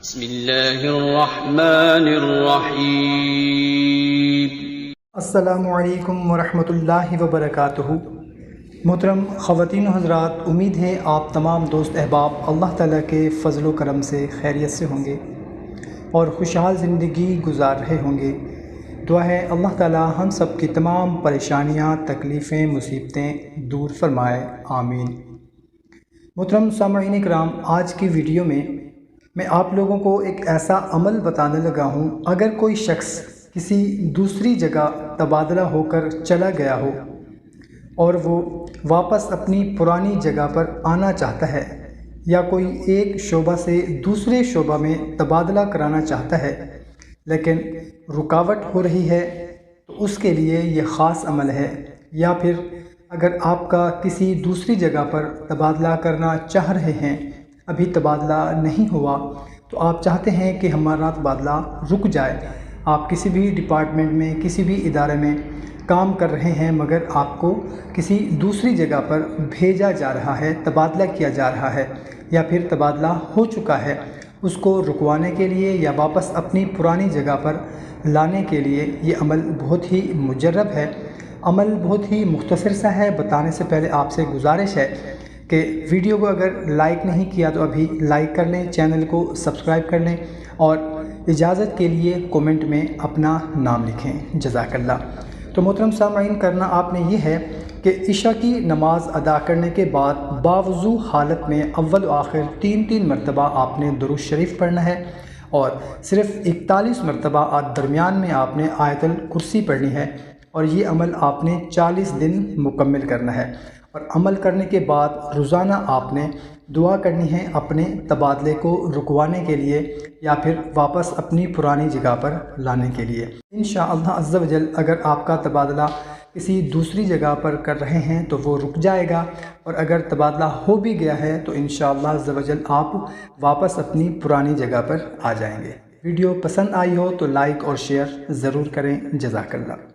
بسم اللہ الرحمن الرحیم۔ السلام علیکم ورحمۃ اللہ وبرکاتہ۔ محترم خواتین و حضرات، امید ہے آپ تمام دوست احباب اللہ تعالیٰ کے فضل و کرم سے خیریت سے ہوں گے اور خوشحال زندگی گزار رہے ہوں گے۔ دعا ہے اللہ تعالیٰ ہم سب کی تمام پریشانیاں، تکلیفیں، مصیبتیں دور فرمائے، آمین۔ محترم سامعین کرام، آج کی ویڈیو میں آپ لوگوں کو ایک ایسا عمل بتانے لگا ہوں۔ اگر کوئی شخص کسی دوسری جگہ تبادلہ ہو کر چلا گیا ہو اور وہ واپس اپنی پرانی جگہ پر آنا چاہتا ہے، یا کوئی ایک شعبہ سے دوسرے شعبہ میں تبادلہ کرانا چاہتا ہے لیکن رکاوٹ ہو رہی ہے، تو اس کے لیے یہ خاص عمل ہے۔ یا پھر اگر آپ کا کسی دوسری جگہ پر تبادلہ کرنا چاہ رہے ہیں، ابھی تبادلہ نہیں ہوا، تو آپ چاہتے ہیں کہ ہمارا تبادلہ رک جائے، آپ کسی بھی ڈپارٹمنٹ میں، کسی بھی ادارے میں کام کر رہے ہیں مگر آپ کو کسی دوسری جگہ پر بھیجا جا رہا ہے، تبادلہ کیا جا رہا ہے، یا پھر تبادلہ ہو چکا ہے، اس کو رکوانے کے لیے یا واپس اپنی پرانی جگہ پر لانے کے لیے یہ عمل بہت ہی مجرب ہے۔ عمل بہت ہی مختصر سا ہے۔ بتانے سے پہلے آپ سے گزارش ہے کہ ویڈیو کو اگر لائک نہیں کیا تو ابھی لائک کر لیں، چینل کو سبسکرائب کر لیں اور اجازت کے لیے کومنٹ میں اپنا نام لکھیں، جزاک اللہ۔ تو محترم سامعین، کرنا آپ نے یہ ہے کہ عشاء کی نماز ادا کرنے کے بعد باوضو حالت میں اول و آخر 3 مرتبہ آپ نے درود شریف پڑھنا ہے، اور صرف 41 مرتبہ درمیان میں آپ نے آیت الکرسی پڑھنی ہے، اور یہ عمل آپ نے 40 دن مکمل کرنا ہے۔ اور عمل کرنے کے بعد روزانہ آپ نے دعا کرنی ہے اپنے تبادلے کو رکوانے کے لیے یا پھر واپس اپنی پرانی جگہ پر لانے کے لیے۔ انشاءاللہ عز و جل اگر آپ کا تبادلہ کسی دوسری جگہ پر کر رہے ہیں تو وہ رک جائے گا، اور اگر تبادلہ ہو بھی گیا ہے تو انشاءاللہ عز و جل آپ واپس اپنی پرانی جگہ پر آ جائیں گے۔ ویڈیو پسند آئی ہو تو لائک اور شیئر ضرور کریں، جزاک اللہ۔